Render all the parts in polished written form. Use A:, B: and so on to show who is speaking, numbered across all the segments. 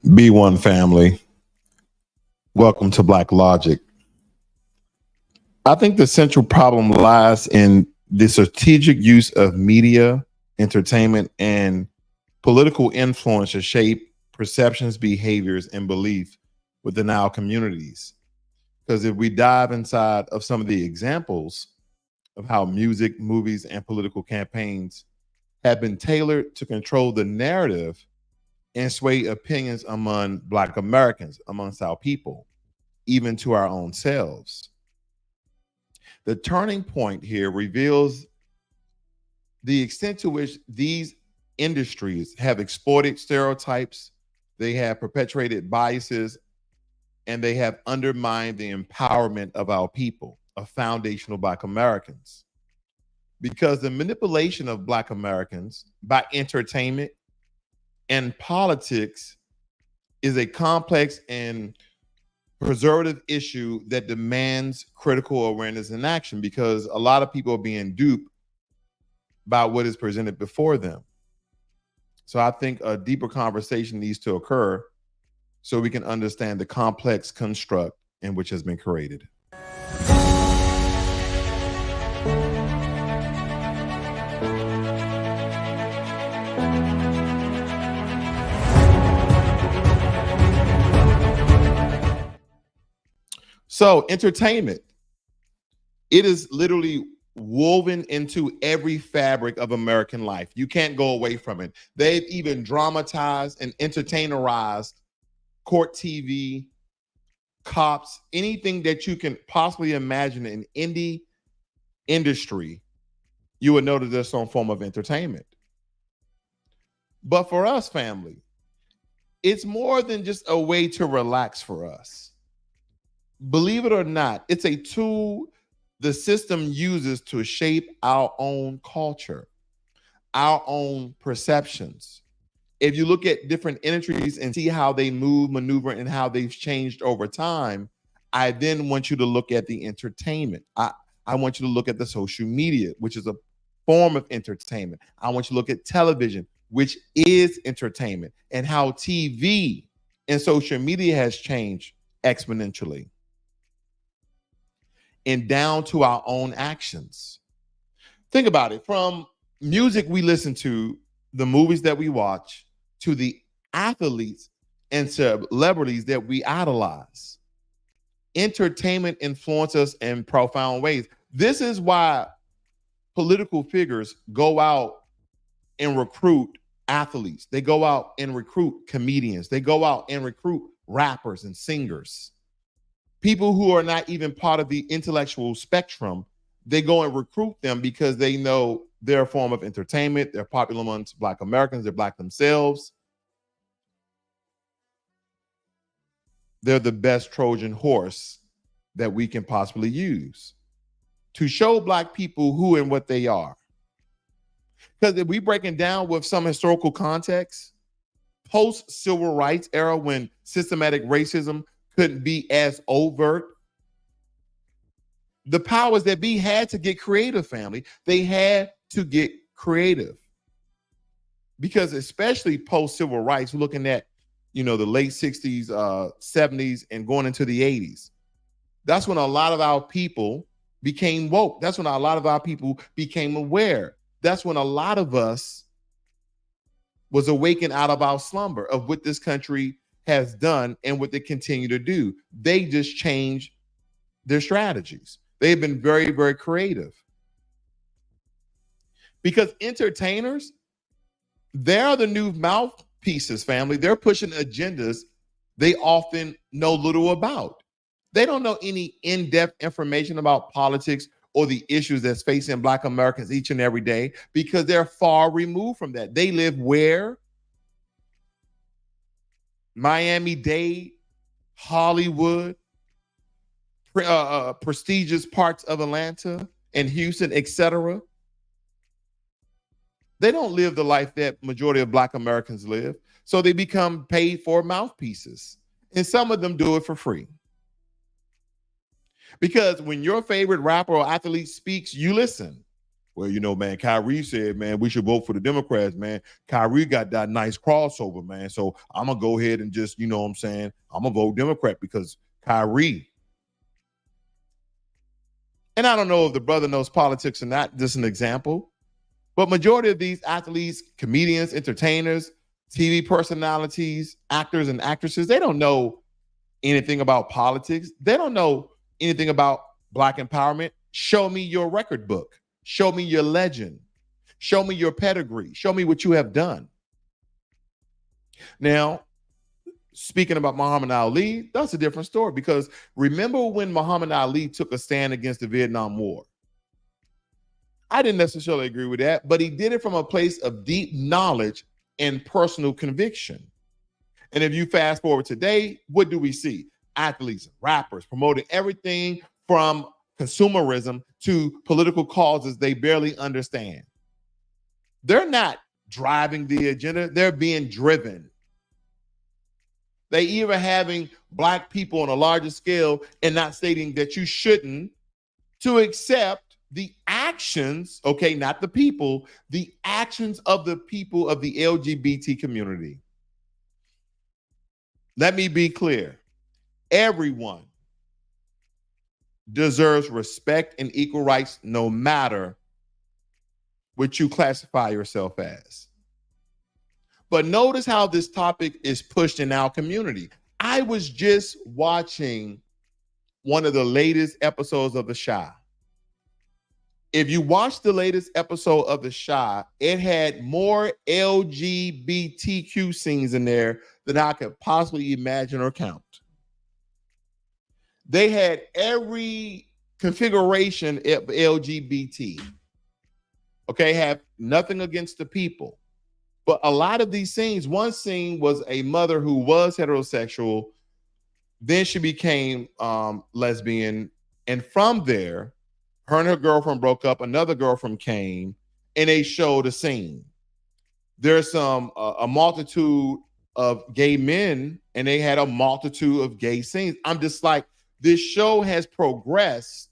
A: B1 family, welcome to Black Logic. I think the central problem lies in the strategic use of media, entertainment, and political influence to shape perceptions, behaviors, and belief within our communities. Because if we dive inside of some of the examples of how music, movies, and political campaigns have been tailored to control the narrative and sway opinions among Black Americans, amongst our people, even to our own selves. The turning point here reveals the extent to which these industries have exploited stereotypes, they have perpetuated biases, and they have undermined the empowerment of our people, of foundational Black Americans. Because the manipulation of Black Americans by entertainment and politics is a complex and preservative issue that demands critical awareness and action, because a lot of people are being duped by what is presented before them. So I think a deeper conversation needs to occur so we can understand the complex construct in which has been created. So entertainment, it is literally woven into every fabric of American life. You can't go away from it. They've even dramatized and entertainerized court TV, cops, anything that you can possibly imagine in any industry, you would know that there's some form of entertainment. But for us, family, it's more than just a way to relax for us. Believe it or not, it's a tool the system uses to shape our own culture, our own perceptions. If you look at different industries and see how they move, maneuver, and how they've changed over time, I then want you to look at the entertainment. I want you to look at the social media, which is a form of entertainment. I want you to look at television, which is entertainment, and how TV and social media has changed exponentially. And down to our own actions. Think about it, from music we listen to, the movies that we watch, to the athletes and celebrities that we idolize. Entertainment influences us in profound ways. This is why political figures go out and recruit athletes. They go out and recruit comedians. They go out and recruit rappers and singers. People who are not even part of the intellectual spectrum, they go and recruit them because they know they're a form of entertainment. They're popular amongst Black Americans. They're Black themselves. They're the best Trojan horse that we can possibly use to show Black people who and what they are. Because if we breaking down with some historical context, post-civil rights era, when systematic racism couldn't be as overt, the powers that be had to get creative, family. They had to get creative. Because especially post-civil rights, looking at, the late 60s, 70s, and going into the 80s, that's when a lot of our people became woke. That's when a lot of our people became aware. That's when a lot of us was awakened out of our slumber of what this country has done and what they continue to do. They just changed their strategies. They've been very, very creative. Because entertainers, they're the new mouthpieces, family. They're pushing agendas they often know little about. They don't know any in-depth information about politics or the issues that's facing Black Americans each and every day, because they're far removed from that. They live where? Miami-Dade, Hollywood, prestigious parts of Atlanta and Houston, etc. They don't live the life that majority of Black Americans live. So they become paid for mouthpieces. And some of them do it for free. Because when your favorite rapper or athlete speaks, you listen. Well, man, Kyrie said, man, we should vote for the Democrats, man. Kyrie got that nice crossover, man. So I'm going to go ahead and just, I'm going to vote Democrat because Kyrie. And I don't know if the brother knows politics or not, just an example. But majority of these athletes, comedians, entertainers, TV personalities, actors and actresses, they don't know anything about politics. They don't know anything about Black empowerment. Show me your record book. Show me your legend. Show me your pedigree. Show me what you have done. Now, speaking about Muhammad Ali, that's a different story because remember when Muhammad Ali took a stand against the Vietnam War? I didn't necessarily agree with that, but he did it from a place of deep knowledge and personal conviction. And if you fast forward today, what do we see? Athletes, rappers promoting everything from consumerism to political causes they barely understand. They're not driving the agenda, they're being driven. They even having Black people on a larger scale and not stating that you shouldn't to accept the actions, okay, not the people, the actions of the people of the LGBT community. Let me be clear. Everyone deserves respect and equal rights no matter what you classify yourself as. But notice how this topic is pushed in our community. I was just watching one of the latest episodes of The Chi. If you watch the latest episode of The Chi, it had more LGBTQ scenes in there than I could possibly imagine or count. They had every configuration of LGBT. Okay, have nothing against the people. But a lot of these scenes, one scene was a mother who was heterosexual, then she became lesbian, and from there, her and her girlfriend broke up, another girlfriend came, and they showed a scene. There's a multitude of gay men, and they had a multitude of gay scenes. I'm just like, this show has progressed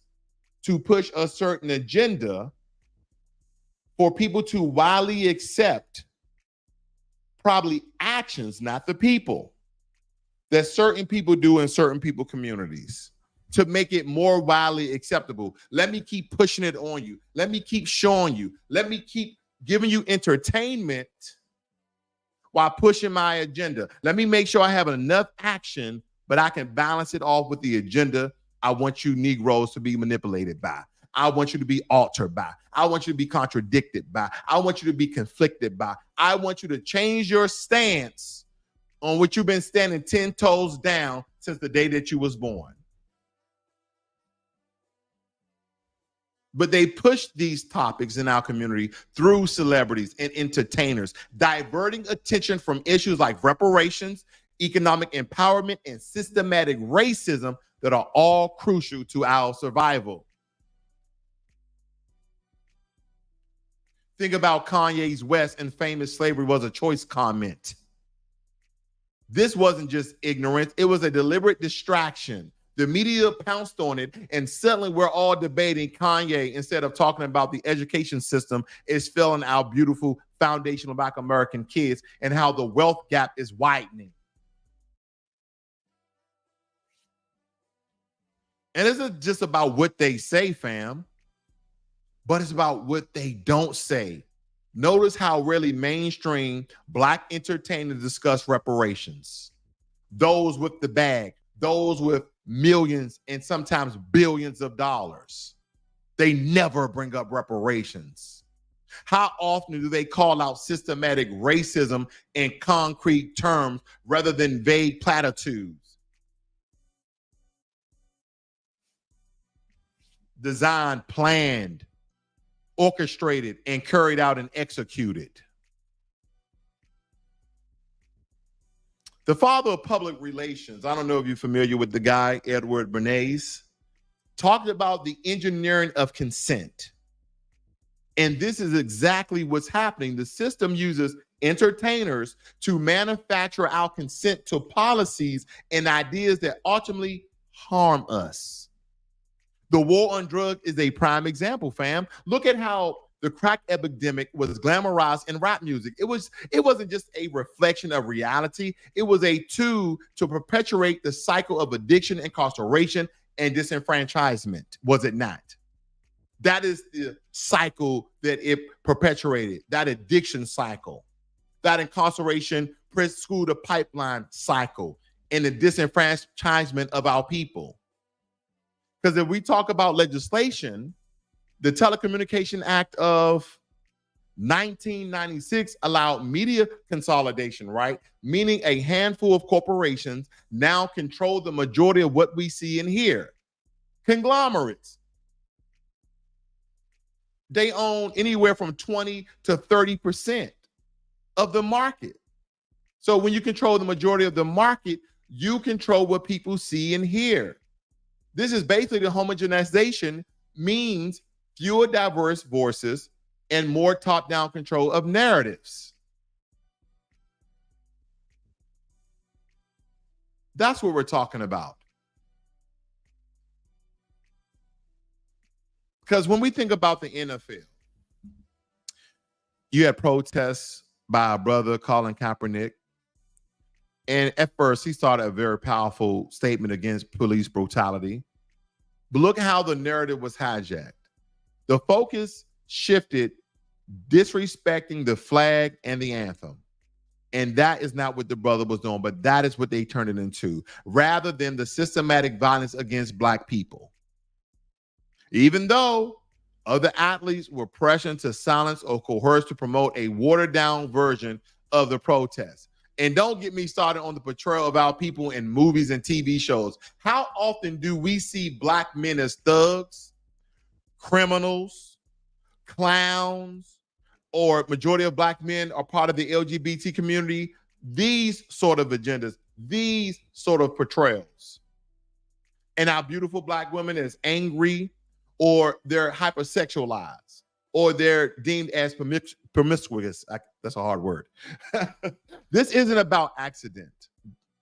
A: to push a certain agenda for people to widely accept probably actions, not the people, that certain people do in certain people communities to make it more widely acceptable. Let me keep pushing it on you. Let me keep showing you. Let me keep giving you entertainment while pushing my agenda. Let me make sure I have enough action, but I can balance it off with the agenda I want you Negroes to be manipulated by. I want you to be altered by. I want you to be contradicted by. I want you to be conflicted by. I want you to change your stance on what you've been standing 10 toes down since the day that you was born. But they push these topics in our community through celebrities and entertainers, diverting attention from issues like reparations, economic empowerment, and systematic racism that are all crucial to our survival. Think about Kanye's West and famous slavery was a choice comment. This wasn't just ignorance, it was a deliberate distraction. The media pounced on it, and suddenly we're all debating Kanye instead of talking about the education system is failing our beautiful foundational Black American kids and how the wealth gap is widening. And it's not just about what they say, fam, but it's about what they don't say. Notice how really mainstream Black entertainers discuss reparations. Those with the bag, those with millions and sometimes billions of dollars. They never bring up reparations. How often do they call out systematic racism in concrete terms rather than vague platitudes? Designed, planned, orchestrated, and carried out and executed. The father of public relations, I don't know if you're familiar with the guy, Edward Bernays, talked about the engineering of consent. And this is exactly what's happening. The system uses entertainers to manufacture our consent to policies and ideas that ultimately harm us. The war on drugs is a prime example, fam. Look at how the crack epidemic was glamorized in rap music. It wasn't just a reflection of reality. It was a tool to perpetuate the cycle of addiction, incarceration, and disenfranchisement, was it not? That is the cycle that it perpetuated, that addiction cycle, that incarceration, prison school to pipeline cycle, and the disenfranchisement of our people. Because if we talk about legislation, the Telecommunication Act of 1996 allowed media consolidation, right? Meaning a handful of corporations now control the majority of what we see and hear. Conglomerates. They own anywhere from 20 to 30% of the market. So when you control the majority of the market, you control what people see and hear. This is basically the homogenization, means fewer diverse voices and more top-down control of narratives. That's what we're talking about. Because when we think about the NFL, you had protests by a brother, Colin Kaepernick. And at first, he started a very powerful statement against police brutality. But look how the narrative was hijacked. The focus shifted, disrespecting the flag and the anthem. And that is not what the brother was doing, but that is what they turned it into, rather than the systematic violence against Black people. Even though other athletes were pressured to silence or coerced to promote a watered-down version of the protest. And don't get me started on the portrayal of our people in movies and TV shows. How often do we see Black men as thugs, criminals, clowns, or majority of Black men are part of the LGBT community? These sort of agendas, these sort of portrayals. And our beautiful Black women is angry, or they're hypersexualized, or they're deemed as promiscuous. That's a hard word. This isn't about accident.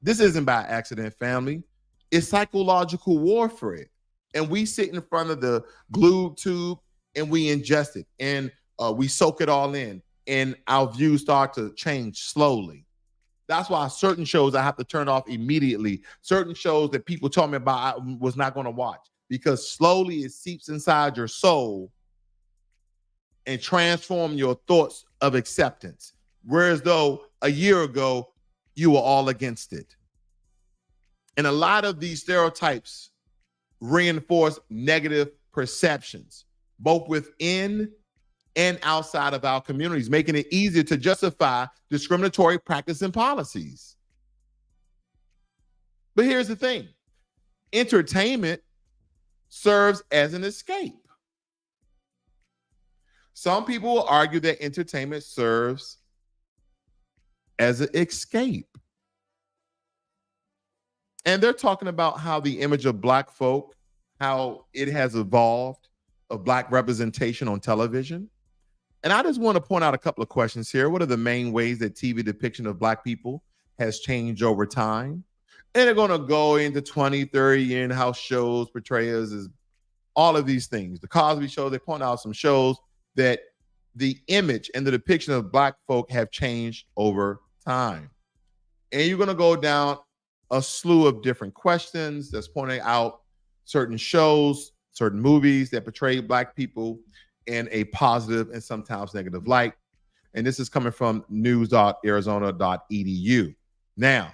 A: This isn't by accident, family. It's psychological warfare. And we sit in front of the glued tube and we ingest it and we soak it all in, and our views start to change slowly. That's why certain shows I have to turn off immediately. Certain shows that people told me about I was not going to watch, because slowly it seeps inside your soul and transform your thoughts of acceptance. Whereas though a year ago, you were all against it. And a lot of these stereotypes reinforce negative perceptions, both within and outside of our communities, making it easier to justify discriminatory practice and policies. But here's the thing. Entertainment serves as an escape. Some people will argue that entertainment serves as an escape. And they're talking about how the image of Black folk, how it has evolved, of Black representation on television. And I just want to point out a couple of questions here. What are the main ways that TV depiction of Black people has changed over time? And they're going to go into 20, 30 year in-house shows, portray us as all of these things. The Cosby Show, they point out some shows that the image and the depiction of Black folk have changed over time. And you're going to go down a slew of different questions that's pointing out certain shows, certain movies that portray Black people in a positive and sometimes negative light. And this is coming from news.arizona.edu. Now,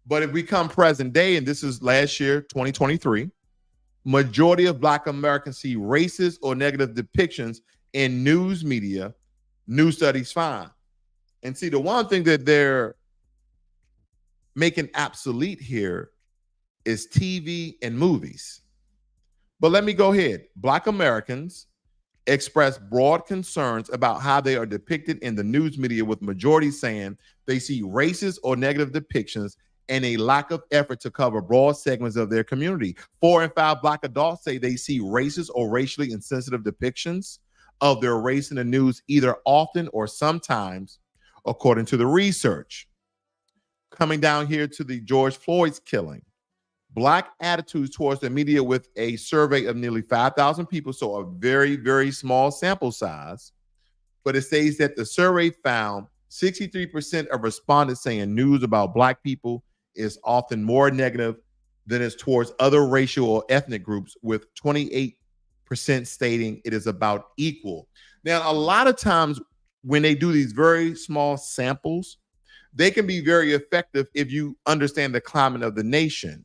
A: but if we come present day, and this is last year, 2023, majority of Black Americans see racist or negative depictions in news media. New studies find. And see, the one thing that they're making obsolete here is TV and movies. But let me go ahead. Black Americans express broad concerns about how they are depicted in the news media, with majority saying they see racist or negative depictions and a lack of effort to cover broad segments of their community. 4 in 5 Black adults say they see racist or racially insensitive depictions of their race in the news, either often or sometimes, according to the research. Coming down here to the George Floyd's killing, Black attitudes towards the media with a survey of nearly 5,000 people, so a very, very small sample size. But it says that the survey found 63% of respondents saying news about Black people is often more negative than is towards other racial or ethnic groups, with 28% stating it is about equal. Now, a lot of times when they do these very small samples, they can be very effective if you understand the climate of the nation.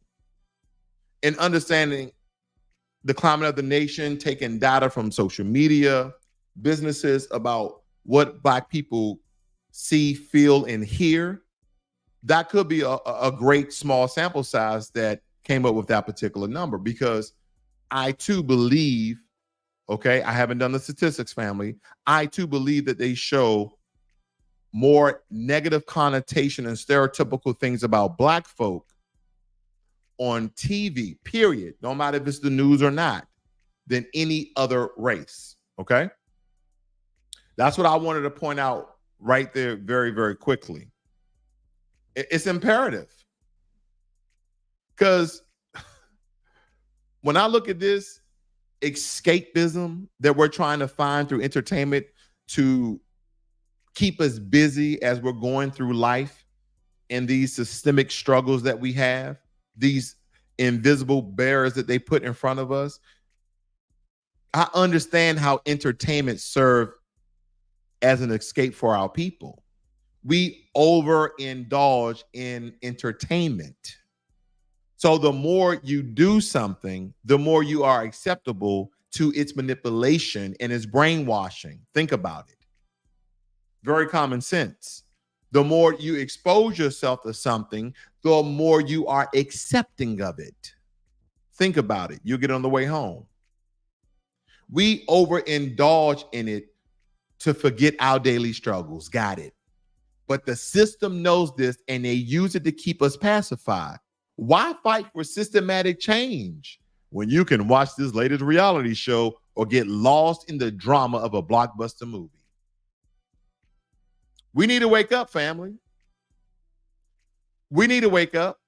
A: And understanding the climate of the nation, taking data from social media, businesses about what Black people see, feel, and hear, that could be a great small sample size that came up with that particular number. Because I too believe, okay, I haven't done the statistics, family, I too believe that they show more negative connotation and stereotypical things about Black folk on TV, period, no matter if it's the news or not, than any other race, okay? That's what I wanted to point out right there very, very quickly. It's imperative. Because when I look at this escapism that we're trying to find through entertainment to keep us busy as we're going through life and these systemic struggles that we have, these invisible barriers that they put in front of us, I understand how entertainment serves as an escape for our people. We overindulge in entertainment. So the more you do something, the more you are acceptable to its manipulation and its brainwashing. Think about it. Very common sense. The more you expose yourself to something, the more you are accepting of it. Think about it. You'll get on the way home. We overindulge in it to forget our daily struggles. Got it. But the system knows this and they use it to keep us pacified. Why fight for systematic change when you can watch this latest reality show or get lost in the drama of a blockbuster movie? We need to wake up, family. We need to wake up.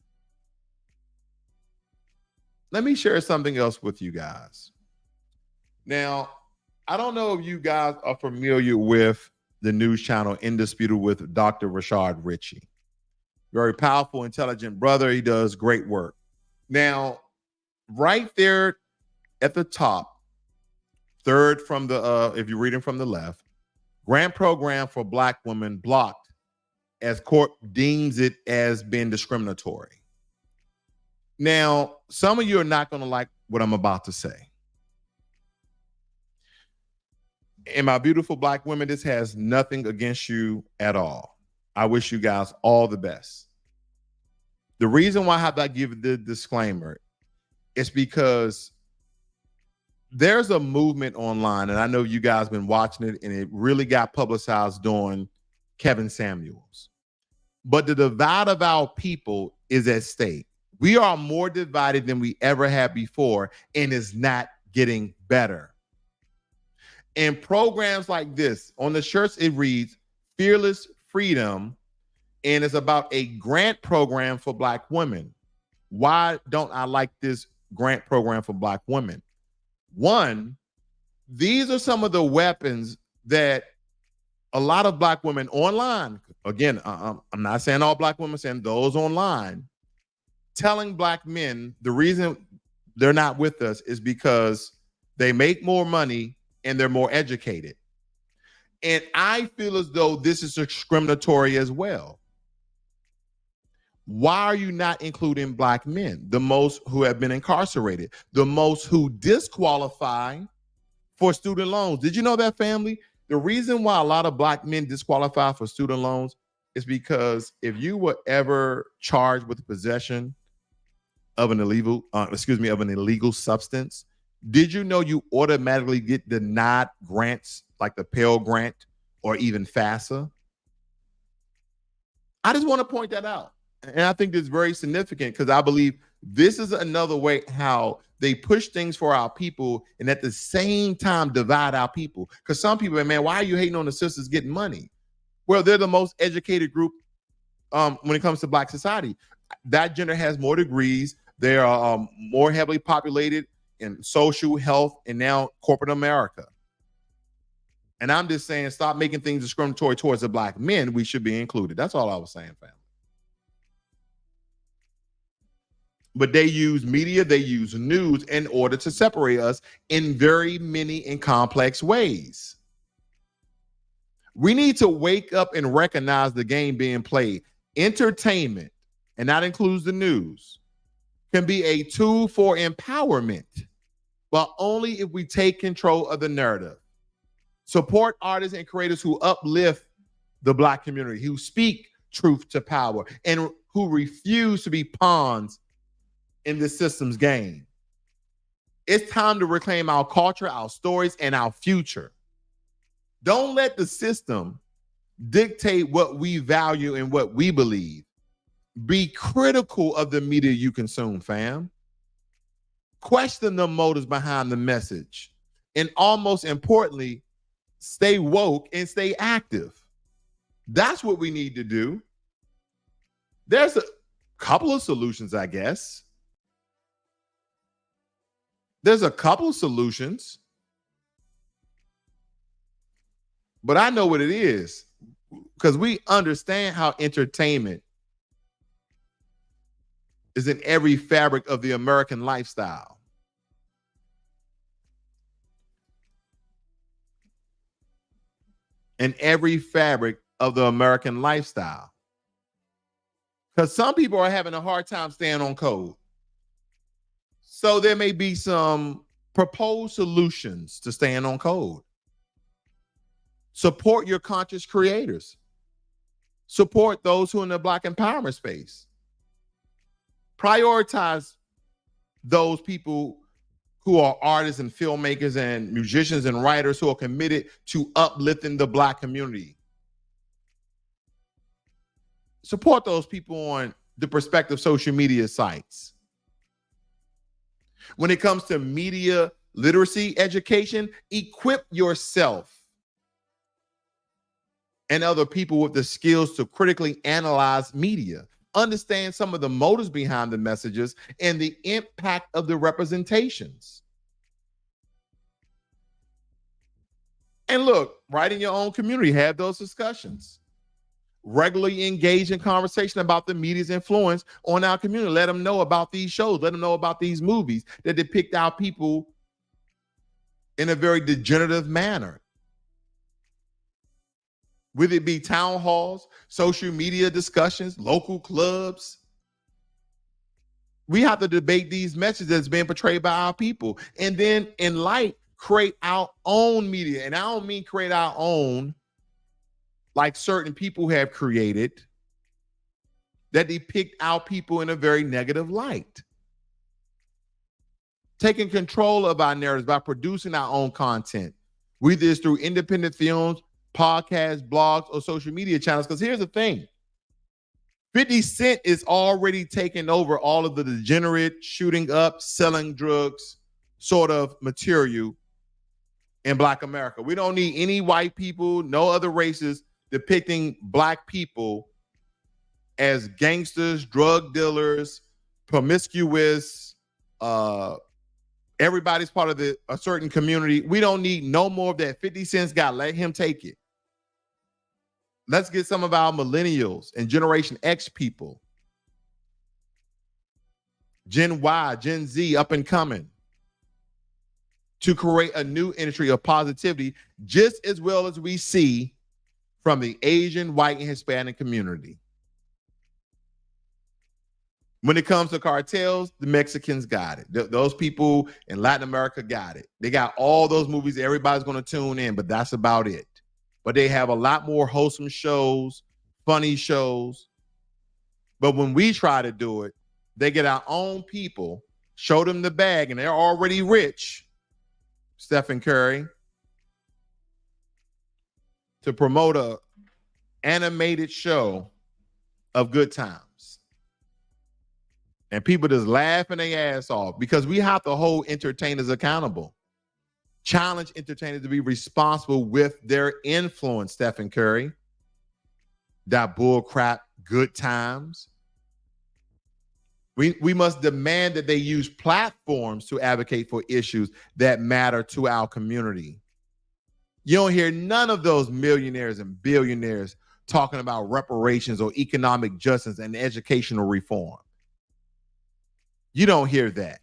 A: Let me share something else with you guys. Now, I don't know if you guys are familiar with the news channel Indisputable with Dr. Rashad Ritchie. Very powerful, intelligent brother. He does great work. Now, right there at the top, third from the, if you're reading from the left, grant program for Black women blocked as court deems it as being discriminatory. Now, some of you are not going to like what I'm about to say. And my beautiful Black women, this has nothing against you at all. I wish you guys all the best. The reason why I have to give the disclaimer is because there's a movement online, and I know you guys have been watching it, and it really got publicized during Kevin Samuels. But the divide of our people is at stake. We are more divided than we ever have before, and it's not getting better. And programs like this, on the shirts, it reads Fearless Freedom, and it's about a grant program for Black women. Why don't I like this grant program for Black women? One, these are some of the weapons that a lot of Black women online, again, I'm not saying all Black women, I'm saying those online, telling Black men the reason they're not with us is because they make more money and they're more educated. And I feel as though this is discriminatory as well. Why are you not including Black men, the most who have been incarcerated, the most who disqualify for student loans? Did you know that, family? The reason why a lot of Black men disqualify for student loans is because if you were ever charged with possession of an illegal, of an illegal substance, did you know you automatically get denied grants like the Pell Grant or even FAFSA? I just want to point that out. And I think it's very significant because I believe this is another way how they push things for our people and at the same time divide our people. Because some people, man, why are you hating on the sisters getting money? Well, they're the most educated group when it comes to Black society. That gender has more degrees. They are more heavily populated in social, health, and now corporate America. And I'm just saying, stop making things discriminatory towards the black men. We should be included. That's all I was saying, family. But they use media, they use news in order to separate us in very many and complex ways. We need to wake up and recognize the game being played. Entertainment, and that includes the news, can be a tool for empowerment, but only if we take control of the narrative. Support artists and creators who uplift the black community, who speak truth to power, and who refuse to be pawns in the system's game. It's time to reclaim our culture, our stories, and our future. Don't let the system dictate what we value and what we believe. Be critical of the media you consume, fam. Question the motives behind the message. And almost importantly, stay woke and stay active. That's what we need to do. There's a couple of solutions, I guess. There's a couple of solutions. But I know what it is, because we understand how entertainment is in every fabric of the American lifestyle. In every fabric of the American lifestyle. Because some people are having a hard time staying on code. So there may be some proposed solutions to staying on code. Support your conscious creators. Support those who are in the black empowerment space. Prioritize those people who are artists and filmmakers and musicians and writers who are committed to uplifting the black community. Support those people on the prospective social media sites. When it comes to media literacy education, equip yourself and other people with the skills to critically analyze media, understand some of the motives behind the messages and the impact of the representations. And look, right in your own community, have those discussions. Regularly engage in conversation about the media's influence on our community. Let them know about these shows. Let them know about these movies that depict our people in a very degenerative manner. Whether it be town halls, social media discussions, local clubs. We have to debate these messages that's being portrayed by our people. And then in light, create our own media. And I don't mean create our own like certain people have created that depict our people in a very negative light. Taking control of our narratives by producing our own content, whether it's through independent films, podcasts, blogs, or social media channels. Because here's the thing. 50 Cent is already taking over all of the degenerate, shooting up, selling drugs sort of material in Black America. We don't need any white people, no other races depicting Black people as gangsters, drug dealers, promiscuous, everybody's part of a certain community. We don't need no more of that. 50 Cent's got, let him take it. Let's get some of our millennials and Generation X people, Gen Y, Gen Z, up and coming, to create a new industry of positivity, just as well as we see from the Asian, white, and Hispanic community. When it comes to cartels, the Mexicans got it. Those people in Latin America got it. They got all those movies. Everybody's going to tune in, but that's about it. But they have a lot more wholesome shows, funny shows. But when we try to do it, they get our own people, show them the bag, and they're already rich, Stephen Curry, to promote a animated show of good times. And people just laughing their ass off because we have to hold entertainers accountable. Challenge entertainers to be responsible with their influence, Stephen Curry. That bull crap, good times. We must demand that they use platforms to advocate for issues that matter to our community. You don't hear none of those millionaires and billionaires talking about reparations or economic justice and educational reform. You don't hear that.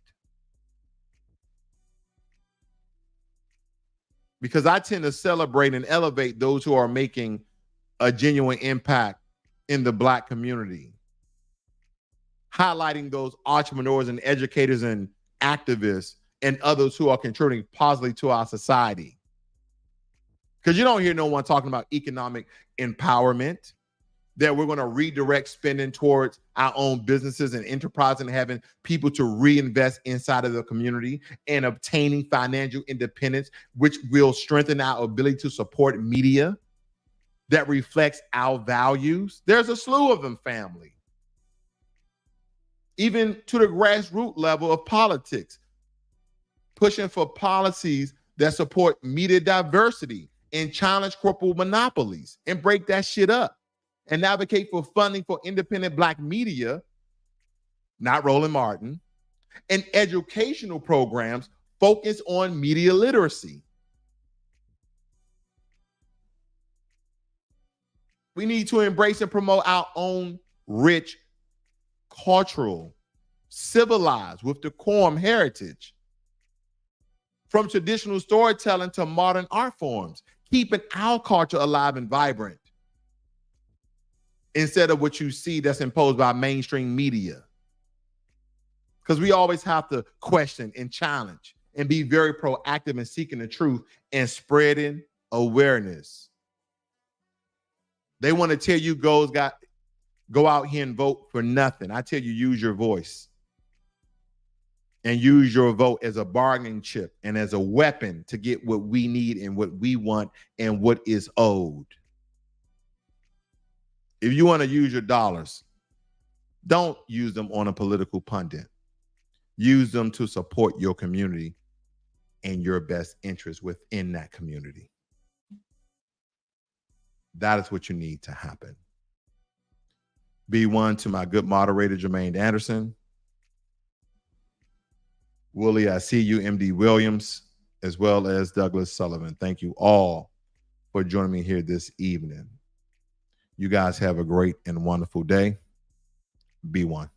A: Because I tend to celebrate and elevate those who are making a genuine impact in the Black community, highlighting those entrepreneurs and educators and activists and others who are contributing positively to our society. Because you don't hear no one talking about economic empowerment, that we're going to redirect spending towards our own businesses and enterprise and having people to reinvest inside of the community and obtaining financial independence, which will strengthen our ability to support media that reflects our values. There's a slew of them, family. Even to the grassroots level of politics, pushing for policies that support media diversity and challenge corporate monopolies and break that shit up and advocate for funding for independent Black media, not Roland Martin, and educational programs focused on media literacy. We need to embrace and promote our own rich, cultural, civilized, with decorum heritage. From traditional storytelling to modern art forms, keeping our culture alive and vibrant instead of what you see that's imposed by mainstream media. Because we always have to question and challenge and be very proactive in seeking the truth and spreading awareness. They want to tell you go out here and vote for nothing. I tell you, use your voice and use your vote as a bargaining chip and as a weapon to get what we need and what we want and what is owed. If you want to use your dollars, don't use them on a political pundit. Use them to support your community and your best interest within that community. That is what you need to happen. B1 to my good moderator, Jermaine Anderson. Willie, I see you, MD Williams, as well as Douglas Sullivan. Thank you all for joining me here this evening. You guys have a great and wonderful day. B1.